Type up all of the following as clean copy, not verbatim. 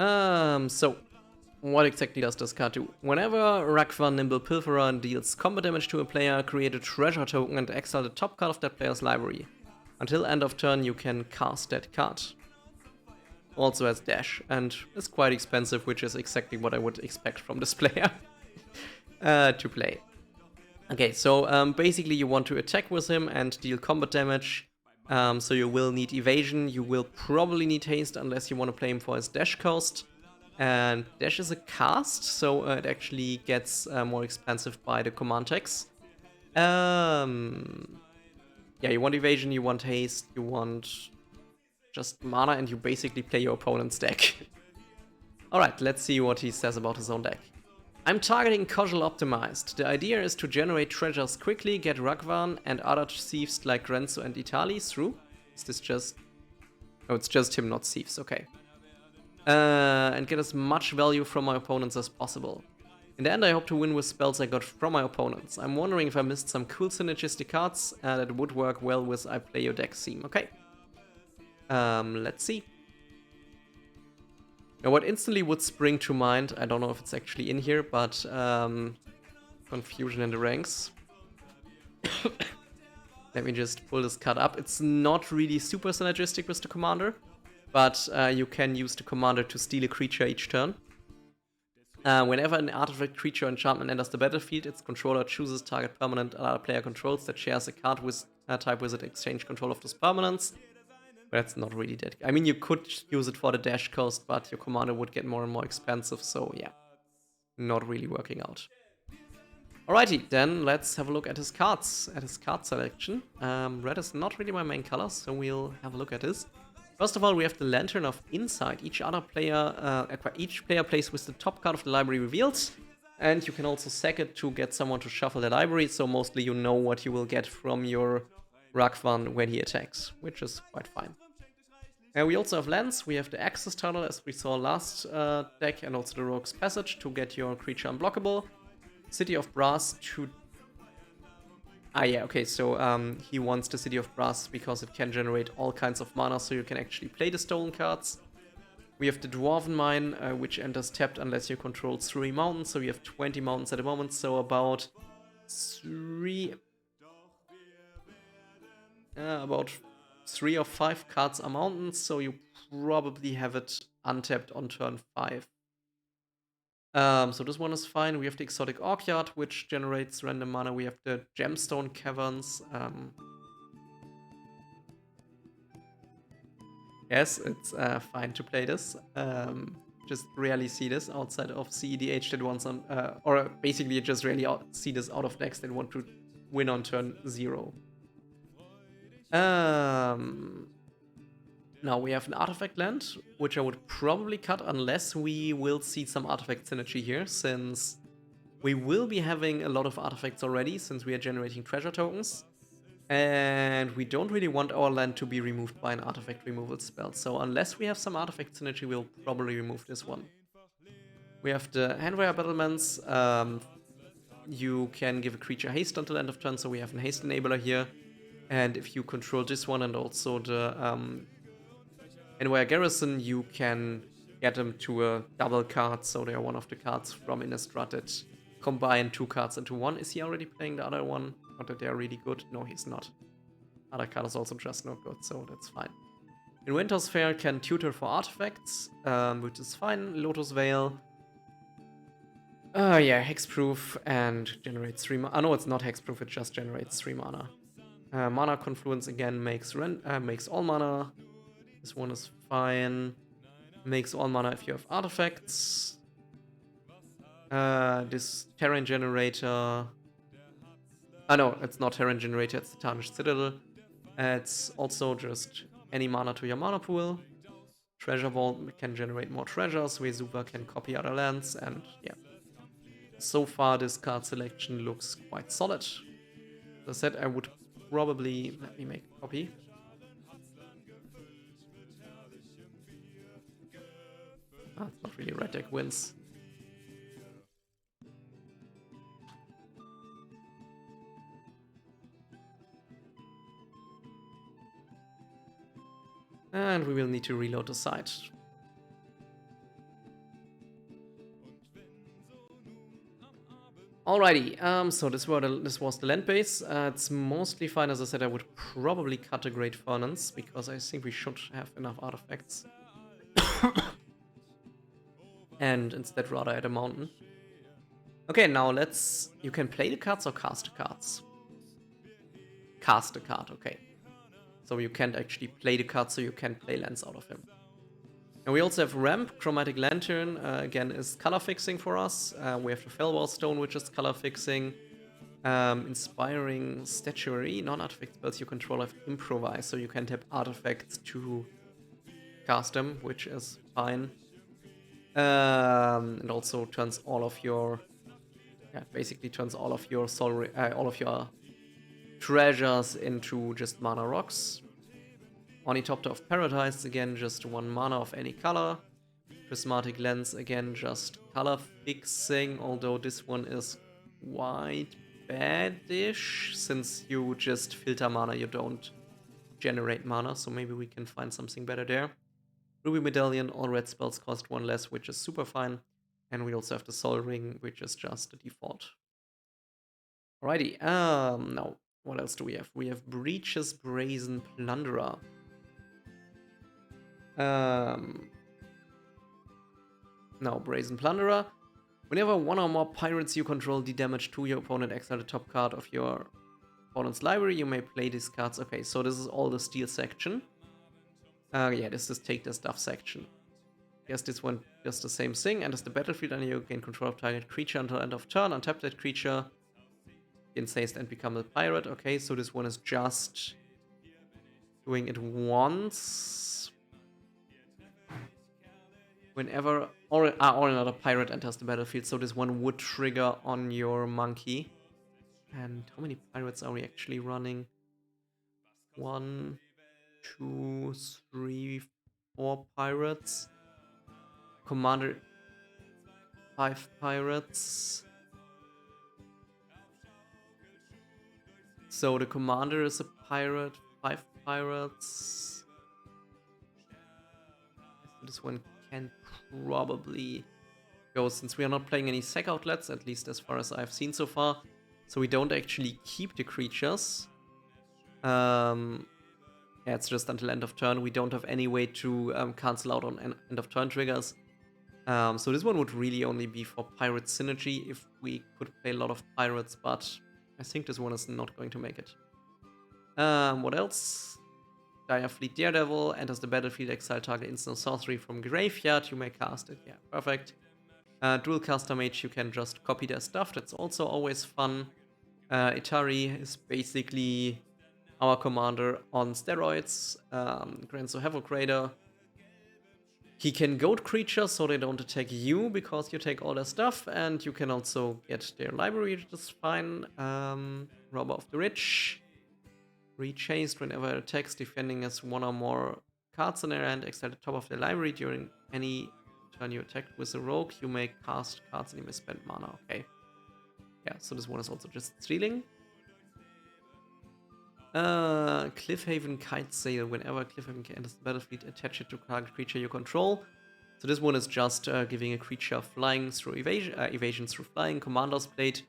So what exactly does this card do? Whenever Ragavan, Nimble Pilferer deals combat damage to a player, create a treasure token and exile the top card of that player's library. Until end of turn, you can cast that card. Also has dash, and is quite expensive, which is exactly what I would expect from this player to play. Okay, so basically you want to attack with him and deal combat damage. So you will need evasion, you will probably need haste unless you want to play him for his dash cost. And dash is a cast, so it actually gets more expensive by the command text. Yeah, you want evasion, you want haste, you want just mana, and you basically play your opponent's deck. Alright, let's see what he says about his own deck. I'm targeting Casual Optimized. The idea is to generate treasures quickly, get Ragavan and other thieves like Renzo and Itali through. Is this just... Oh, it's just him, not thieves, okay. And get as much value from my opponents as possible. In the end, I hope to win with spells I got from my opponents. I'm wondering if I missed some cool synergistic cards that would work well with I play your deck theme. Okay. Let's see. Now, what instantly would spring to mind, I don't know if it's actually in here, but confusion in the ranks. Let me just pull this card up. It's not really super synergistic with the commander, but you can use the commander to steal a creature each turn. Whenever an artifact, creature, or enchantment enters the battlefield, its controller chooses target permanent another player controls that shares a card with type wizard exchange control of those permanents. But that's not really that. I mean, you could use it for the dash cost, but your commander would get more and more expensive, so yeah. Not really working out. Alrighty, then let's have a look at his cards, at his card selection. Red is not really my main color, so we'll have a look at this. First of all, we have the Lantern of Insight. Each player plays with the top card of the library revealed, and you can also sack it to get someone to shuffle the library, so mostly you know what you will get from your Ragavan when he attacks, which is quite fine. And we also have lands. We have the Access Tunnel, as we saw last deck, and also the Rogue's Passage to get your creature unblockable. City of Brass to... Ah, yeah, okay, so he wants the City of Brass because it can generate all kinds of mana, so you can actually play the stolen cards. We have the Dwarven Mine, which enters tapped unless you control 3 mountains, so we have 20 mountains at the moment, so about 3 or 5 cards are mountains, so you probably have it untapped on turn 5. So this one is fine. We have the Exotic Orchyard, which generates random mana. We have the Gemstone Caverns. Yes, it's fine to play this. Just rarely see this outside of CEDH that wants on... or basically you just rarely see this out of decks that want to win on turn 0. Now we have an artifact land, which I would probably cut unless we will see some artifact synergy here, since we will be having a lot of artifacts already, since we are generating treasure tokens. And we don't really want our land to be removed by an artifact removal spell, so unless we have some artifact synergy, we'll probably remove this one. We have the Handwire Battlements. You can give a creature haste until end of turn, so we have a haste enabler here. And if you control this one and also the Handwire Garrison, you can get them to a double card, so they are one of the cards from Innistrad that combine 2 cards into 1. Is he already playing the other one? Not that they are really good. No, he's not. Other card is also just not good, so that's fine. In Winter's Fair can tutor for artifacts, which is fine. Lotus Veil. Yeah, hexproof and generates 3 mana. No, it's not hexproof, it just generates 3 mana. Mana Confluence again makes all mana. This one is fine. Makes all mana if you have artifacts. This Terrain Generator... no, it's not Terrain Generator, it's the Tarnished Citadel. It's also just any mana to your mana pool. Treasure Vault can generate more treasures. Vesuva can copy other lands, and yeah. So far, this card selection looks quite solid. As I said, I would probably... Let me make a copy. It's not really red deck wins. And we will need to reload the site. Alrighty, so this was the land base. It's mostly fine. As I said, I would probably cut a Great Furnace, because I think we should have enough artifacts. And instead rather add a mountain. Okay, now you can play the cards or cast the cards. Cast the card, okay. So you can't actually play the card, so you can play lands out of him. And we also have Ramp. Chromatic Lantern, again, is color fixing for us. We have the Fellwar Stone, which is color fixing. Inspiring Statuary. Non-artifact spells you control have Improvise, so you can tap artifacts to cast them, which is fine. And also turns all of your... Yeah, basically turns all of your treasures into just mana rocks. Ornithopter of Paradise, again, just 1 mana of any color. Prismatic Lens, again, just color fixing, although this one is quite badish, since you just filter mana, you don't generate mana, so maybe we can find something better there. Ruby Medallion, all red spells cost 1 less, which is super fine. And we also have the Sol Ring, which is just the default. Alrighty, now, what else do we have? We have Breach's Brazen Plunderer. Now, Brazen Plunderer. Whenever 1 or more pirates you control de-damage to your opponent, exile the top card of your opponent's library, you may play these cards. Okay, so this is all the steel section. Yeah, this is take the stuff section. Guess this one does the same thing. Enters the battlefield and you gain control of target creature until end of turn. Untap that creature. Gain haste and become a pirate. Okay, so this one is just doing it once. Whenever or another pirate enters the battlefield, so this one would trigger on your monkey. And how many pirates are we actually running? 1, 2, 3, 4 pirates. Commander, 5 pirates. So the commander is a pirate, 5 pirates. This one can probably go, since we are not playing any sack outlets, at least as far as I've seen so far. So we don't actually keep the creatures. Yeah, it's just until end of turn. We don't have any way to cancel out on end of turn triggers. So this one would really only be for pirate synergy if we could play a lot of pirates, but I think this one is not going to make it. What else? Dire Fleet Daredevil enters the battlefield, exile target instant sorcery from graveyard. You may cast it. Yeah, perfect. Dual Caster Mage, you can just copy their stuff. That's also always fun. Itari is basically our commander on steroids. Grants Havoc Raider. He can goad creatures so they don't attack you because you take all their stuff, and you can also get their library, which is fine. Robber of the Rich. Rechased whenever it attacks, defending as 1 or more cards in their hand, exile the top of their library during any turn you attacked with a rogue. You may cast cards and you may spend mana. Okay. Yeah, so this one is also just stealing. Cliffhaven Kite Sail. Whenever Cliffhaven enters the battlefield, attach it to target creature you control. So this one is just giving a creature flying through evasion through flying. Commander's Blade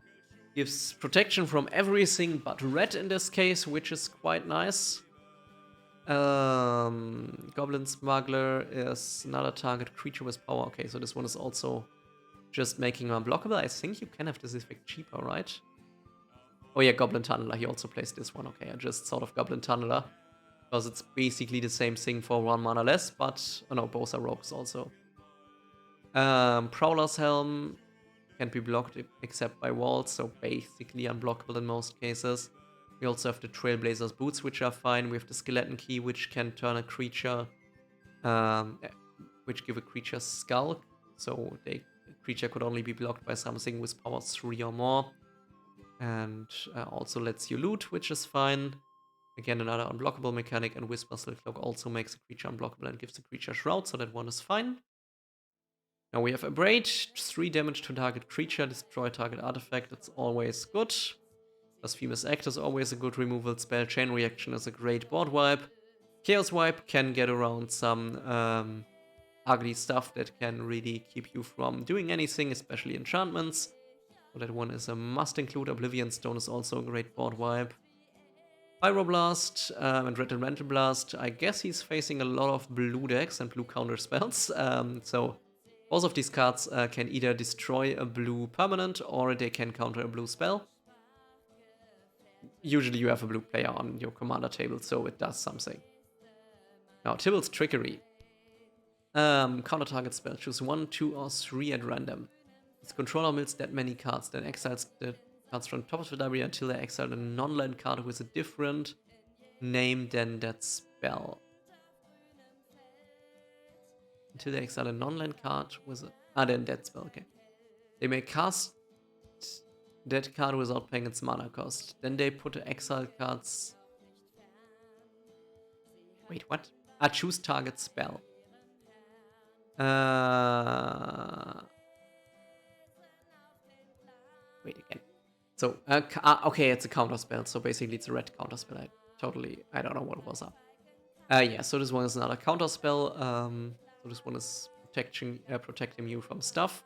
gives protection from everything but red in this case, which is quite nice. Goblin Smuggler is another target creature with power. Okay, so this one is also just making him unblockable. I think you can have this effect cheaper, right? Oh yeah, Goblin Tunneler. He also plays this one. Okay, I just thought of Goblin Tunneler because it's basically the same thing for 1 mana less, but oh no, both are rogues also. Prowler's Helm can't be blocked except by walls, so basically unblockable in most cases. We also have the Trailblazer's Boots, which are fine. We have the Skeleton Key, which can turn a creature, which give a creature Skulk, so the creature could only be blocked by something with power 3 or more. And also lets you loot, which is fine. Again, another unblockable mechanic, and Whisper Cloak also makes a creature unblockable and gives the creature Shroud, so that one is fine. Now we have Abrade, 3 damage to target creature, destroy target artifact, that's always good. Blasphemous Act is always a good removal spell, Chain Reaction is a great board wipe. Chaos Wipe can get around some ugly stuff that can really keep you from doing anything, especially enchantments. So that one is a must include. Oblivion Stone is also a great board wipe. Pyroblast and Red Elemental Blast. I guess he's facing a lot of blue decks and blue counter spells. So both of these cards can either destroy a blue permanent or they can counter a blue spell. Usually you have a blue player on your commander table, so it does something. Now, Tybalt's Trickery. Counter target spell. Choose 1, 2, or 3 at random. Its controller mills that many cards, then exiles the cards from top of the library until they exile a non-land card with a different name than that spell. Until they exile a non-land card with a... then that spell, okay. They may cast that card without paying its mana cost. Then they put the exile cards... Wait, what? Choose target spell. Wait again. So, okay, it's a counter spell. So basically, it's a red counter spell. I don't know what was up. Yeah, so this one is another counter spell. So this one is protecting you from stuff.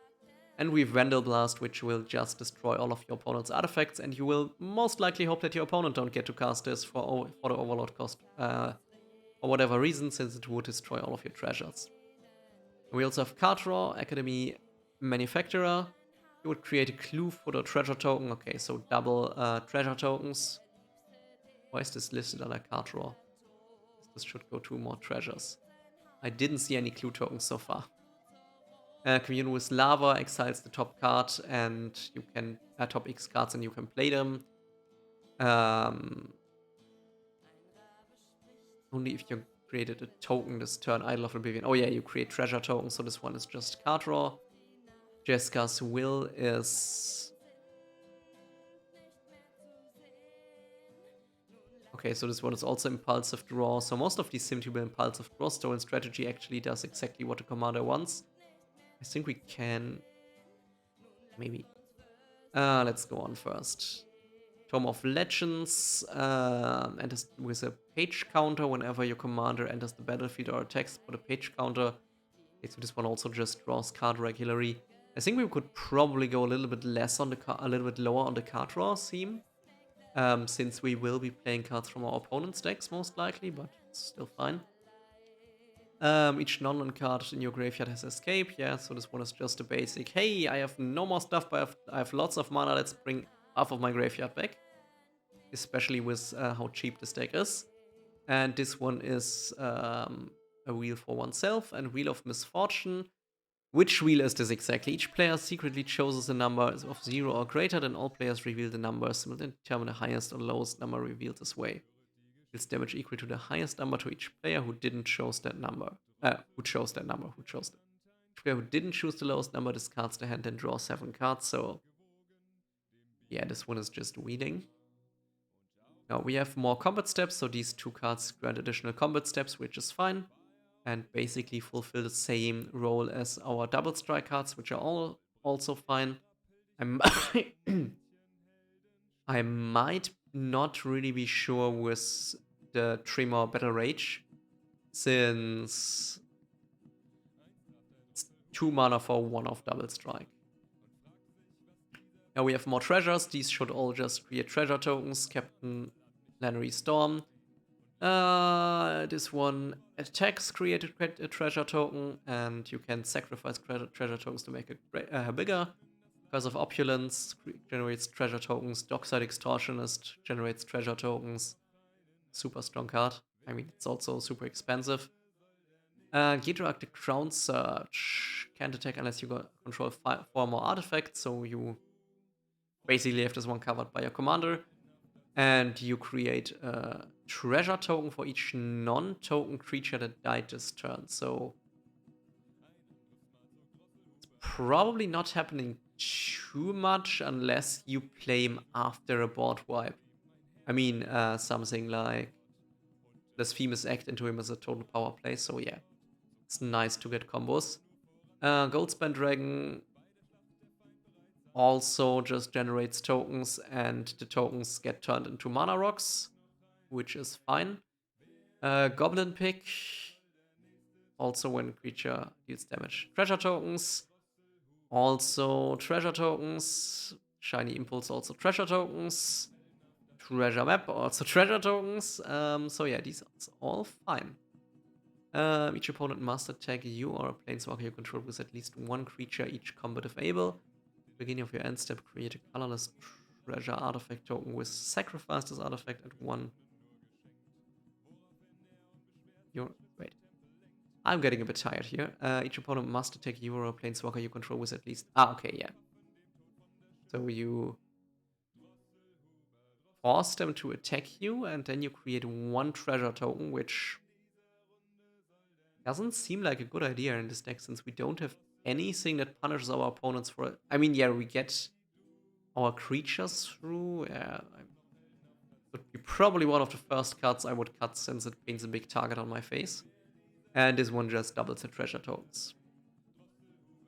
And we have Vandal Blast, which will just destroy all of your opponent's artifacts, and you will most likely hope that your opponent don't get to cast this for the Overlord cost, for whatever reason, since it would destroy all of your treasures. We also have Card Draw, Academy Manufacturer. You would create a clue for the treasure token. Okay, so double treasure tokens. Why is this listed under Card Draw? This should go to more treasures. I didn't see any clue tokens so far. Commune with Lava exiles the top card, and you can top X cards, and you can play them. Only if you created a token this turn. Idol of Oblivion. Oh yeah, you create treasure tokens, so this one is just card draw. Jeska's Will is... Okay, so this one is also impulsive draw. So most of these seem to be impulsive draw. Stolen Strategy actually does exactly what the commander wants. I think we can... Maybe. Let's go on first. Tome of Legends enters with a page counter whenever your commander enters the battlefield or attacks. Put a page counter. Okay, so this one also just draws card regularly. I think we could probably go a little bit less on a little bit lower on the card draw theme, since we will be playing cards from our opponent's decks most likely, but it's still fine. Each non-land card in your graveyard has escape. Yeah, so this one is just a basic, hey, I have no more stuff, but I have lots of mana, let's bring half of my graveyard back. Especially with how cheap this deck is. And this one is a wheel for oneself and Wheel of Misfortune. Which wheel is this exactly? Each player secretly chooses a number of 0 or greater, then all players reveal the numbers and determine the highest or lowest number revealed this way. Deals damage equal to the highest number to each player who didn't choose that number. Who chose that number, who chose it. Each player who didn't choose the lowest number discards the hand and draws 7 cards, so... Yeah, this one is just wheeling. Now we have more combat steps, so these 2 cards grant additional combat steps, which is fine. And basically fulfill the same role as our double strike cards, which are all also fine. I might not really be sure with the Tremor Battle Rage, since it's 2 mana for 1 of double strike. Now we have more treasures. These should all just create treasure tokens. Captain Lannery Storm. This one attacks, create a treasure token, and you can sacrifice treasure tokens to make it bigger. Curse of Opulence generates treasure tokens. Dockside Extortionist generates treasure tokens. Super strong card. I mean, it's also super expensive. Gidroarctic Crown Search can't attack unless you control 4 more artifacts, so you basically have this one covered by your commander. And you create a treasure token for each non-token creature that died this turn. So it's probably not happening too much unless you play him after a board wipe. I mean, something like Blasphemous Act into him as a total power play. So yeah, it's nice to get combos. Goldspan Dragon also just generates tokens, and the tokens get turned into mana rocks, which is fine. Goblin Pick, also when creature deals damage. Treasure tokens, also treasure tokens. Shiny Impulse also treasure tokens. Treasure Map also treasure tokens. So yeah, these are all fine. Each opponent must attack you or a planeswalker you control with at least one creature each combat if able. Beginning of your end step, create a colorless treasure artifact token with sacrifice this artifact at one. Wait. I'm getting a bit tired here. Each opponent must attack you or a planeswalker you control with at least. Okay, yeah. So you force them to attack you, and then you create one treasure token, which doesn't seem like a good idea in this deck since we don't have anything that punishes our opponents for it. I mean, yeah, we get our creatures through. Yeah, would be probably one of the first cards I would cut since it paints a big target on my face. And this one just doubles the treasure tokens.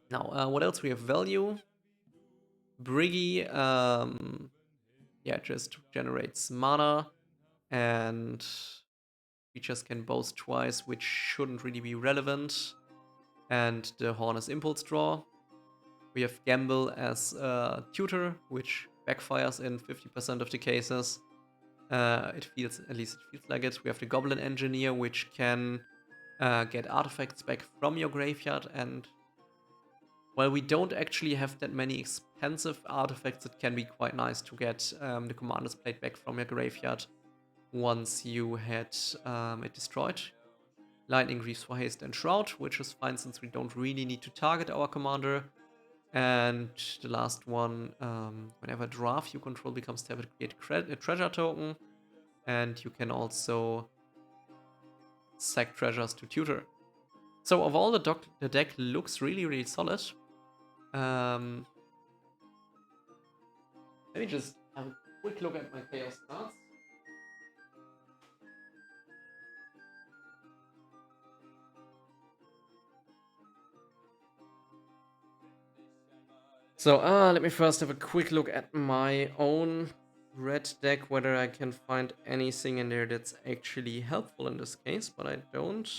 Now, what else we have? Value. Briggy, yeah, just generates mana, and creatures can boast twice, which shouldn't really be relevant. And the Horn is Impulse Draw. We have Gamble as a tutor, which backfires in 50% of the cases. It feels, at least it feels like it. We have the Goblin Engineer, which can get artifacts back from your graveyard. And while we don't actually have that many expensive artifacts, it can be quite nice to get the Commander's Plate back from your graveyard once you had it destroyed. Lightning Greaves for Haste and Shroud, which is fine since we don't really need to target our commander. And the last one, whenever draft you control becomes tapped, create a treasure token. And you can also sack treasures to tutor. So overall, the deck looks really, really solid. Let me just have a quick look at my chaos cards. So let me first have a quick look at my own red deck, whether I can find anything in there that's actually helpful in this case, but I don't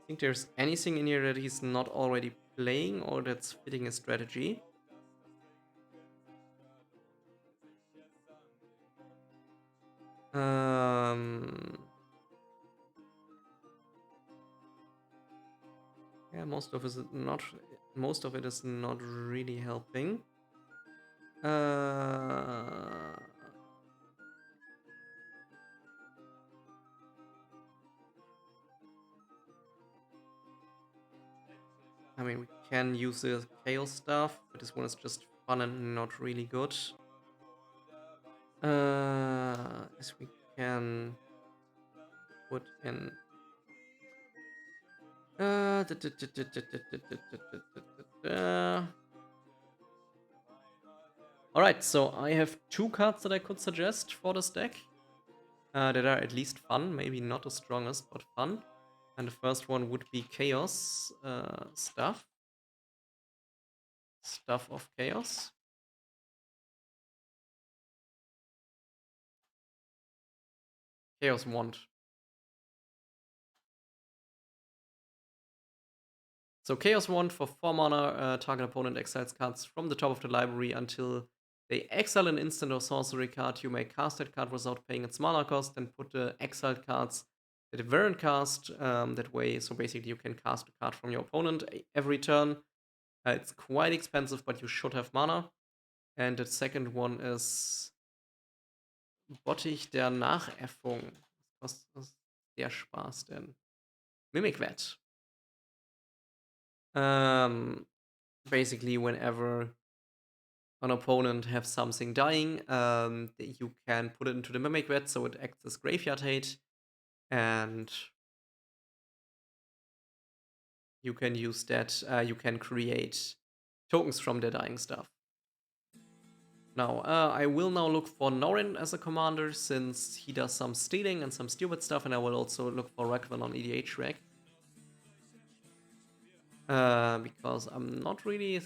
think there's anything in here that he's not already playing or that's fitting his strategy. Yeah, most of it is not really helping. I mean, we can use the chaos stuff, but this one is just fun and not really good. As we can put in. Alright, so I have two cards that I could suggest for this deck that are at least fun, maybe not the strongest, but fun. And the first one would be Chaos Stuff. Stuff of Chaos. Chaos Wand. So Chaos Wand for 4 mana, target opponent exiles cards from the top of the library until they exile an instant or sorcery card. You may cast that card without paying its mana cost, and put the exiled cards that it weren't cast that way. So basically you can cast a card from your opponent every turn. It's quite expensive, but you should have mana. And the second one is Bottich der Nachäffung. Was ist der Spaß denn? Mimic Vet. Basically, whenever an opponent has something dying, you can put it into the Mimic Vet, so it acts as graveyard hate, and you can use that. You can create tokens from the dying stuff. Now, I will now look for Norin as a commander, since he does some stealing and some stupid stuff, and I will also look for Ragavan on EDH Reg. Because I'm not really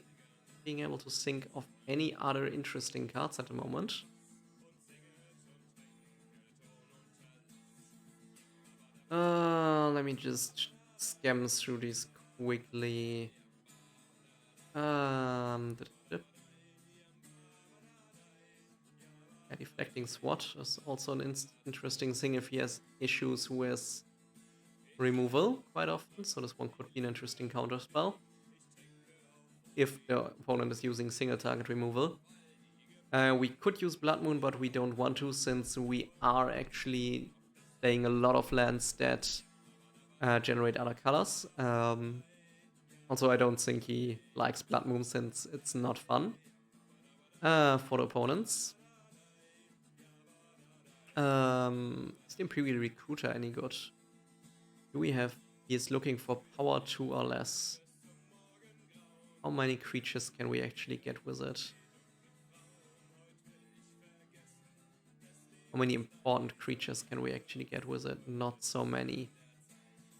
being able to think of any other interesting cards at the moment. Let me just skim through these quickly. Deflecting SWAT is also an interesting thing if he has issues with removal quite often, so this one could be an interesting counter spell if the opponent is using single target removal. We could use Blood Moon, but we don't want to since we are actually playing a lot of lands that generate other colors. Also, I don't think he likes Blood Moon since it's not fun for the opponents. Is the Imperial Recruiter any good? Do we have... He is looking for power 2 or less. How many creatures can we actually get with it? How many important creatures can we actually get with it? Not so many.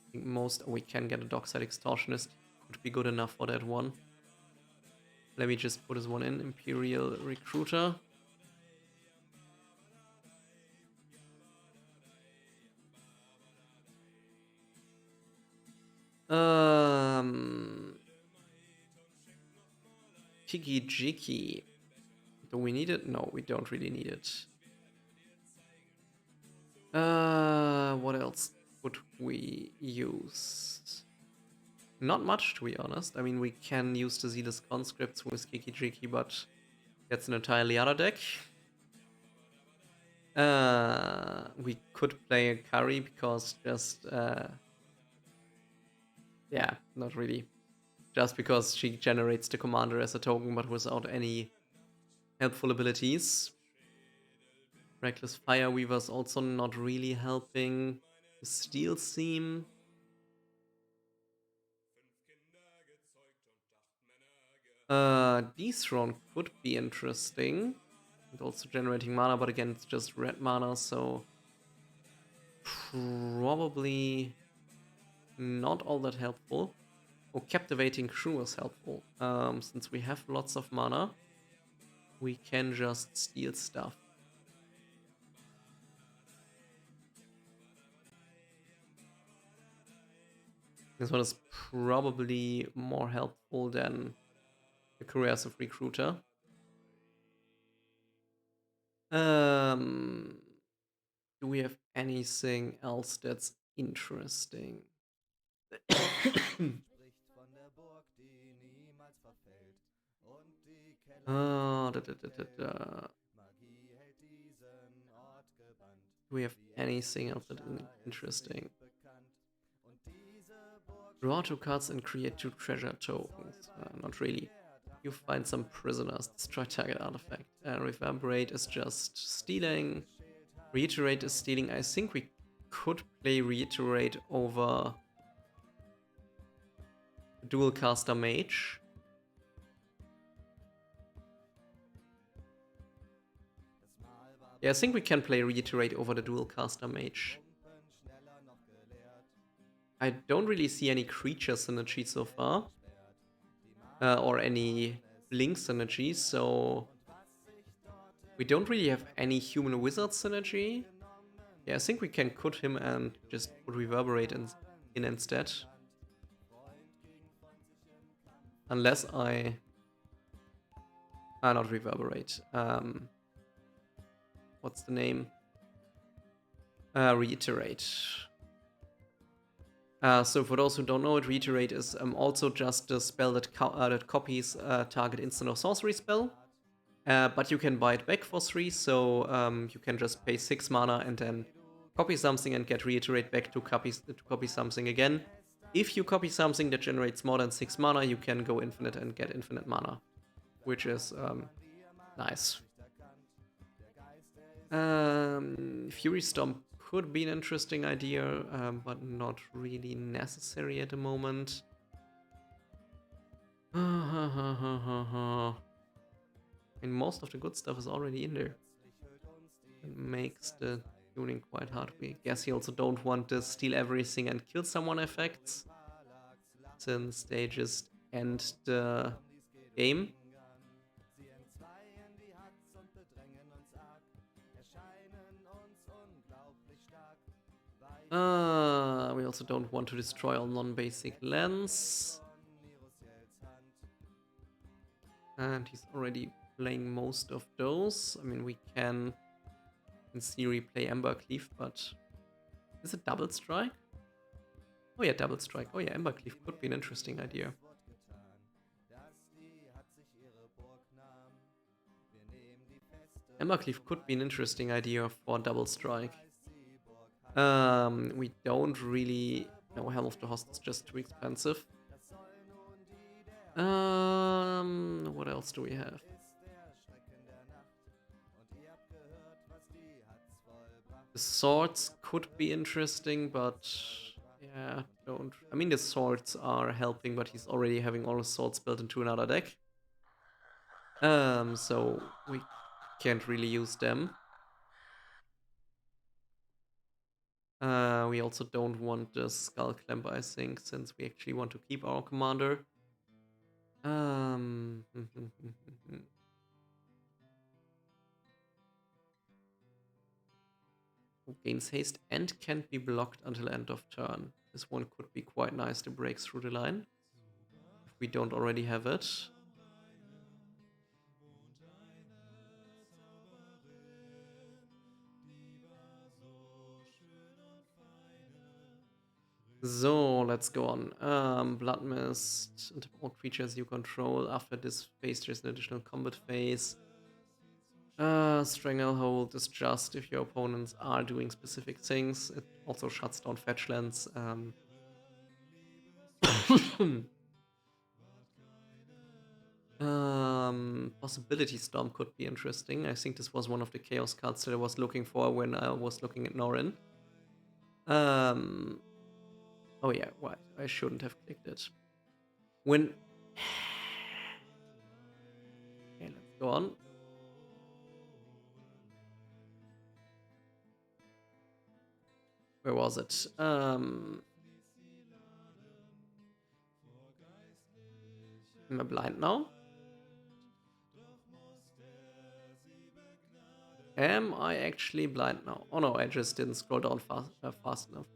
I think most... we can get a Dockside Extortionist. Could be good enough for that one. Let me just put this one in. Imperial Recruiter. Tiki Jiki. Do we need it? No, we don't really need it. What else would we use? Not much, to be honest. I mean, we can use the Zealous Conscripts with Kiki Jiki, but that's an entirely other deck. We could play a Curry because just... yeah, not really. Just because she generates the commander as a token, but without any helpful abilities. Reckless Fireweaver's also not really helping. The Steel Seam. Dethrone could be interesting. And also generating mana, but again, it's just red mana, so probably not all that helpful. Oh, Captivating Crew is helpful. Since we have lots of mana, we can just steal stuff. This one is probably more helpful than the Coercive Recruiter. Do we have anything else that's interesting? Do we have anything else that is interesting? Draw 2 cards and create 2 treasure tokens. Not really. You find some prisoners, destroy target artifact. Reverberate is just stealing. Reiterate is stealing. I think we could play Reiterate over Dual Caster Mage. Yeah, I think we can play Reiterate over the Dual Caster Mage. I don't really see any creature synergy so far. Or any Blink synergy, so... we don't really have any human wizard synergy. Yeah, I think we can cut him and just put Reverberate in instead. Unless I... not Reverberate. What's the name? Reiterate. So for those who don't know it, Reiterate is also just a spell that copies a target instant or sorcery spell. But you can buy it back for 3, so you can just pay 6 mana and then copy something and get Reiterate back to copy something again. If you copy something that generates more than 6 mana, you can go infinite and get infinite mana, which is nice. Fury Storm could be an interesting idea, but not really necessary at the moment. And most of the good stuff is already in there. It makes the tuning quite hard. We guess you also don't want to steal everything and kill someone effects, since they just end the game. We also don't want to destroy all non-basic lands. And he's already playing most of those. I mean, we can in theory play Ember Cleave, but is it double strike? Oh yeah, double strike. Oh yeah, Ember Cleave could be an interesting idea. Ember Cleave could be an interesting idea for double strike. We don't really... No, Helm of the Host is just too expensive. What else do we have? The swords could be interesting, but yeah, don't. I mean, the swords are helping, but he's already having all his swords built into another deck. So we can't really use them. We also don't want the Skull Clamp, I think, since we actually want to keep our commander. Gains haste and can't be blocked until end of turn. This one could be quite nice to break through the line, if we don't already have it. So, let's go on. Blood Mist, and all creatures you control. After this phase, there's an additional combat phase. Stranglehold is just if your opponents are doing specific things. It also shuts down fetch lands. Possibility Storm could be interesting. I think this was one of the Chaos cards that I was looking for when I was looking at Norin. Oh yeah, what? I shouldn't have clicked it. When... Okay, let's go on. Where was it? Am I blind now? Am I actually blind now? Oh no, I just didn't scroll down fast enough.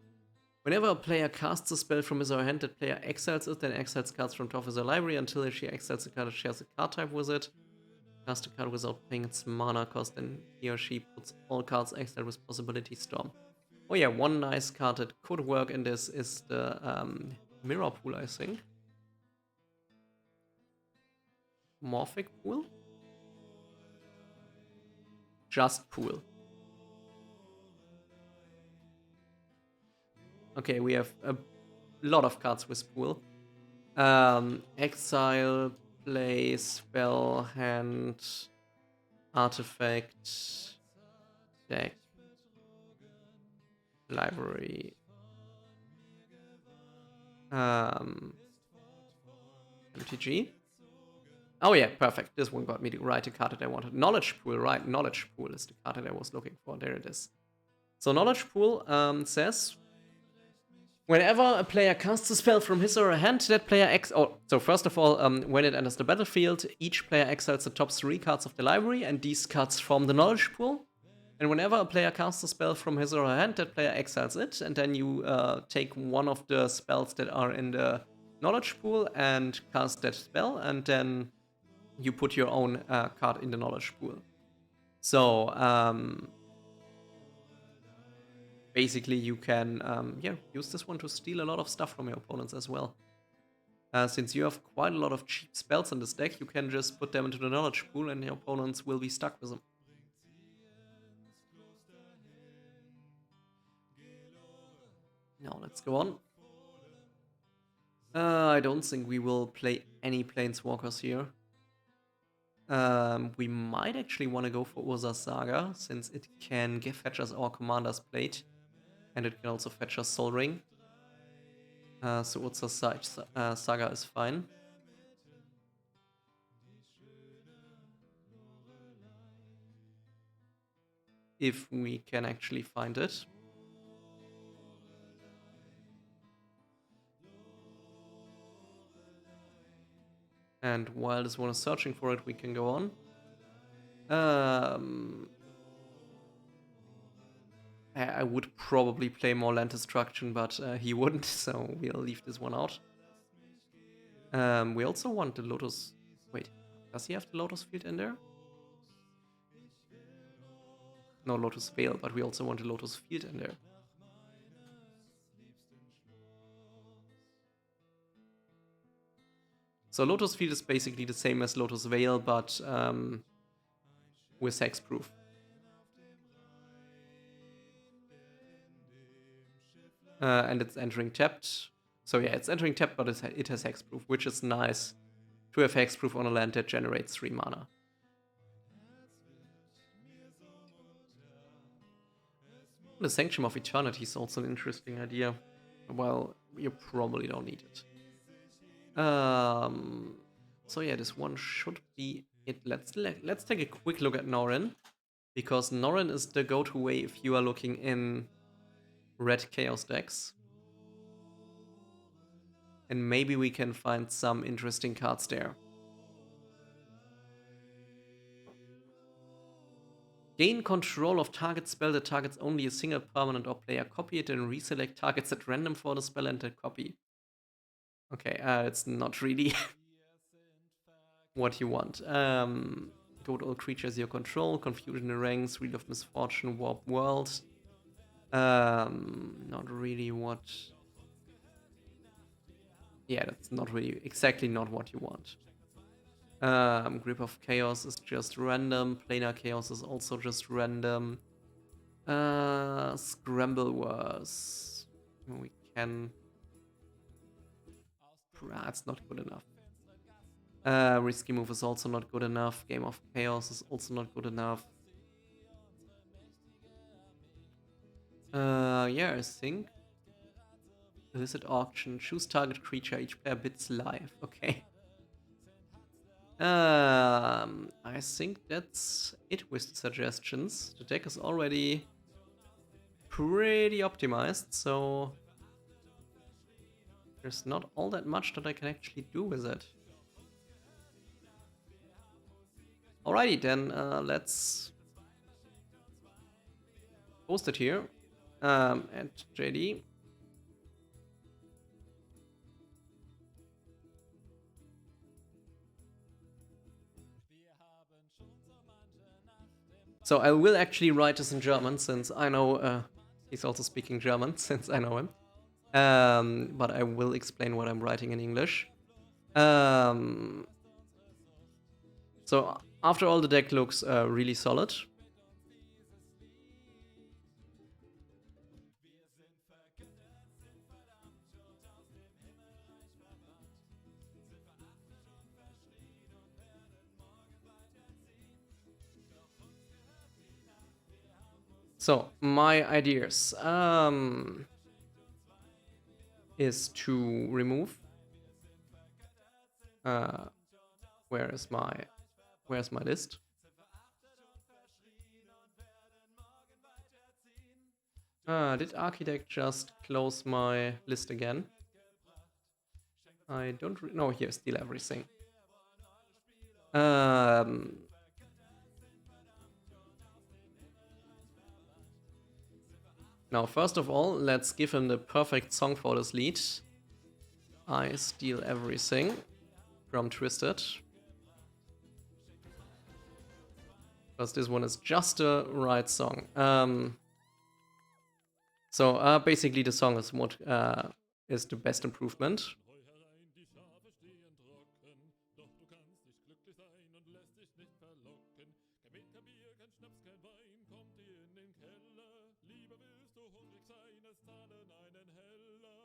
Whenever a player casts a spell from his or her hand, that player exiles it, then exiles cards from top of the library until she exiles the card that shares a card type with it. Cast a card without paying its mana cost, then he or she puts all cards exiled with Possibility Storm. Oh yeah, one nice card that could work in this is the Mirror Pool, I think. Morphic Pool? Just Pool. Okay, we have a lot of cards with Pool. Exile, play, spell, hand, artifact, deck, library. MTG. Oh yeah, perfect. This one got me the right card that I wanted. Knowledge Pool, right. Knowledge Pool is the card that I was looking for. There it is. So Knowledge Pool says, whenever a player casts a spell from his or her hand, that player so first of all, when it enters the battlefield, each player exiles the top 3 cards of the library and these cards from the Knowledge Pool. And whenever a player casts a spell from his or her hand, that player exiles it, and then you take one of the spells that are in the Knowledge Pool and cast that spell, and then you put your own card in the Knowledge Pool. So, basically you can use this one to steal a lot of stuff from your opponents as well. Since you have quite a lot of cheap spells in this deck, you can just put them into the Knowledge Pool and your opponents will be stuck with them. Now let's go on. I don't think we will play any Planeswalkers here. We might actually want to go for Urza's Saga, since it can fetch us our Commander's Plate, and it can also fetch us Sol Ring. So Urza's Saga is fine. If we can actually find it. And while this one is searching for it, we can go on. I would probably play more Land Destruction, but he wouldn't, so we'll leave this one out. We also want the Lotus... Wait, does he have the Lotus Field in there? no Lotus Veil, but we also want a Lotus Field in there. So Lotus Field is basically the same as Lotus Veil, but with hexproof. And it's entering tapped. So yeah, it's entering tapped, but it has hexproof, which is nice to have hexproof on a land that generates 3 mana. The Sanctum of Eternity is also an interesting idea. Well, you probably don't need it. So yeah, this one should be it. Let's take a quick look at Norrin, because Norrin is the go-to way if you are looking in red Chaos decks. And maybe we can find some interesting cards there. Gain control of target spell that targets only a single permanent or player. Copy it and reselect targets at random for the spell and then copy. Okay, it's not really what you want. Go to all creatures you control. Confusion in ranks. Wheel of Misfortune. Warp World. Not really what... Yeah, that's not really... Exactly not what you want. Grip of Chaos is just random. Planar Chaos is also just random. Scramble Wars. We can... It's not good enough. Risky Move is also not good enough. Game of Chaos is also not good enough. Yeah, I think. Illicit Auction. Choose target creature. Each player bids live. Okay. I think that's it with the suggestions. The deck is already pretty optimized, so there's not all that much that I can actually do with it. Alrighty, then let's post it here at JD. So I will actually write this in German, since I know he's also speaking German, since I know him. But I will explain what I'm writing in English. So after all, the deck looks really solid. So my ideas is to remove. Where's my list? Did Architect just close my list again? I don't know. Here, steal everything. Now, first of all, let's give him the perfect song for this lead. I steal everything from Twisted. Because this one is just the right song. So basically the song is what is the best improvement.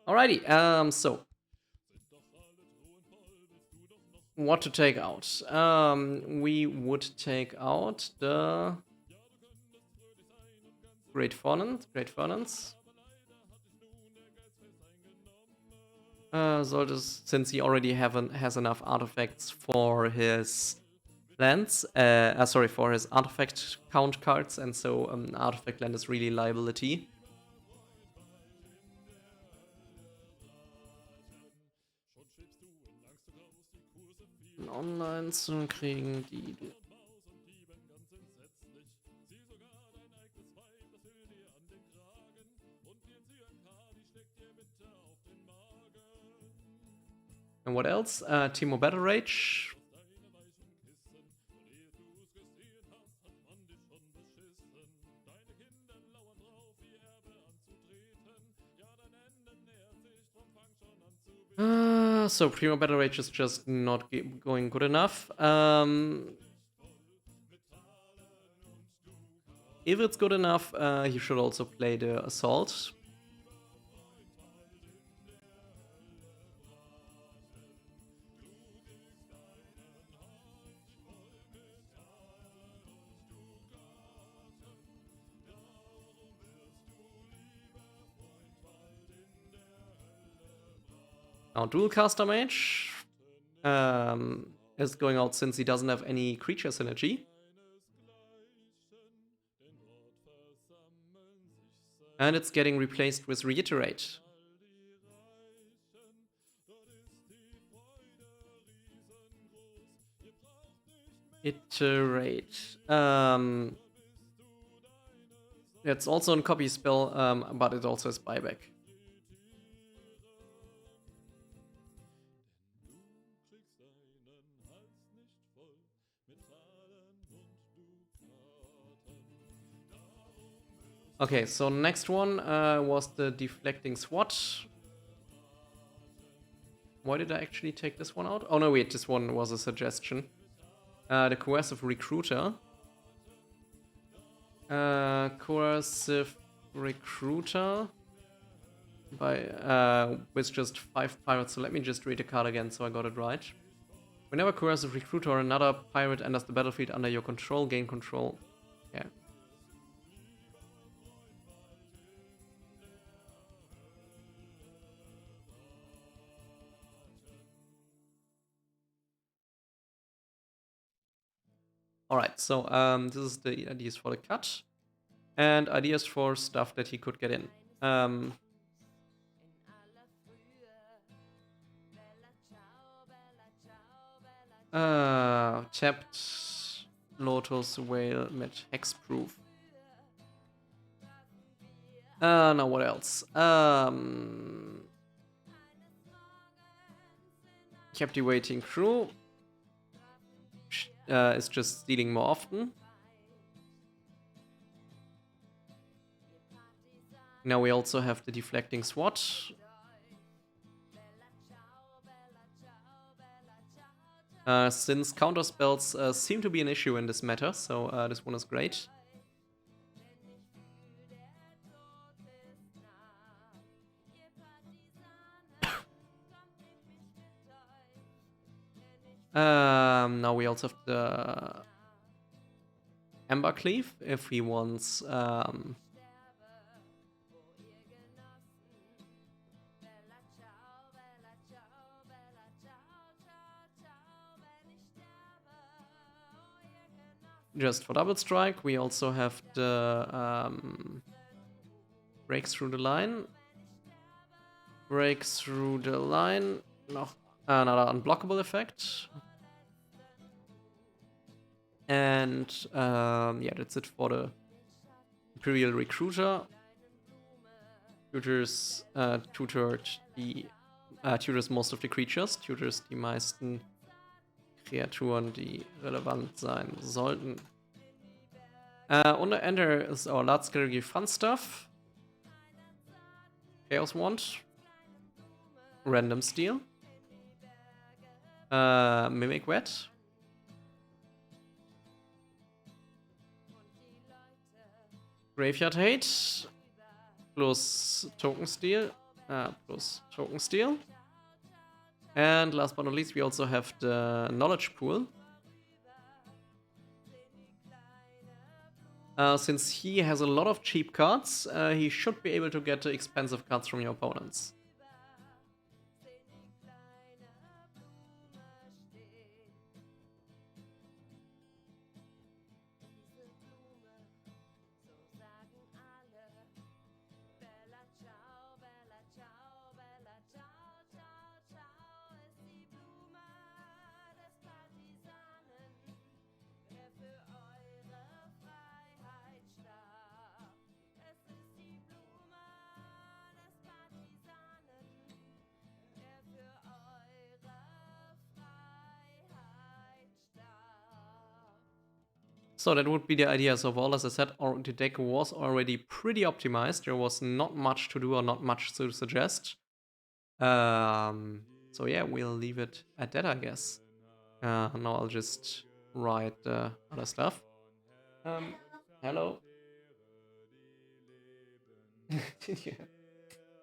Alrighty, so what to take out? We would take out the Great Furnace. Since he already has enough artifacts for his lands, for his artifact count cards, and so artifact land is really liability. Online zu kriegen, die... And what else? Timo Battle Rage. So Primo Battle Rage is just not going good enough. If it's good enough, he should also play the Assault. Now Dual Caster Mage is going out since he doesn't have any creature synergy. And it's getting replaced with Reiterate. Iterate. It's also a copy spell, but it also has buyback. Okay, so next one was the Deflecting Swat. Why did I actually take this one out? Oh no, wait, this one was a suggestion. The Coercive Recruiter. Coercive Recruiter by with just 5 pirates. So let me just read the card again so I got it right. Whenever Coercive Recruiter or another pirate enters the battlefield under your control, gain control. Yeah. Alright, so this is the ideas for the cut. And ideas for stuff that he could get in. Tapped Lotus Whale mit Hexproof. Now what else? Captivating Crew. Is just stealing more often. Now we also have the Deflecting Swat. Since counter spells seem to be an issue in this meta, so this one is great. Now we also have the Ember Cleave if he wants just for double strike. We also have the Breaks Through the Line. Breaks Through the Line. No, another unblockable effect. And yeah, that's it for the Imperial Recruiter. Tutors tutors most of the creatures, tutors die meisten Kreaturen, die relevant sein sollten. Under Enter is our large scale fun stuff. Chaos Wand. Random Steal. Mimic Wet. Graveyard Hate. Plus Token Steal. Plus Token Steal. And last but not least, we also have the Knowledge Pool. Since he has a lot of cheap cards, he should be able to get expensive cards from your opponents. So that would be the idea. So all, as I said, the deck was already pretty optimized. There was not much to do or not much to suggest. So yeah, we'll leave it at that, I guess. Now I'll just write other stuff. Hello.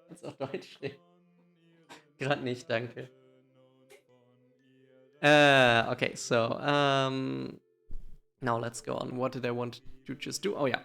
Kannst auf Deutsch reden? Gerade nicht, danke. Okay, so now let's go on. What did I want to just do? Oh yeah.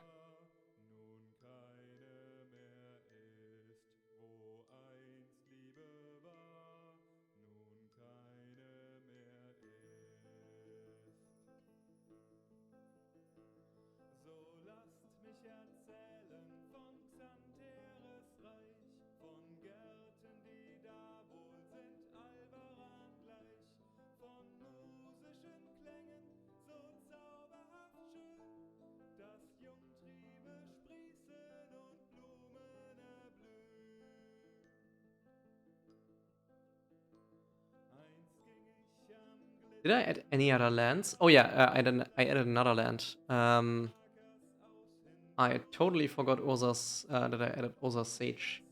Did I add any other lands? Oh yeah, I added another land. I totally forgot Urza's, that I added Urza's Sage.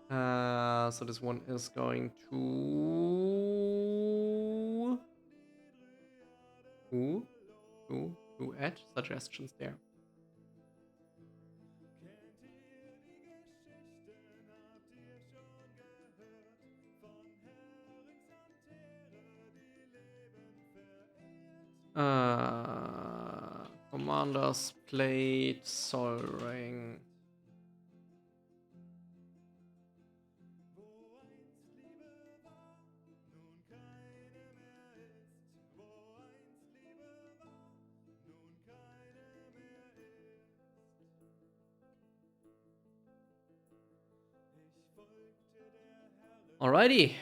So this one is going to add suggestions there. Commanders played Sol Ring. Alrighty.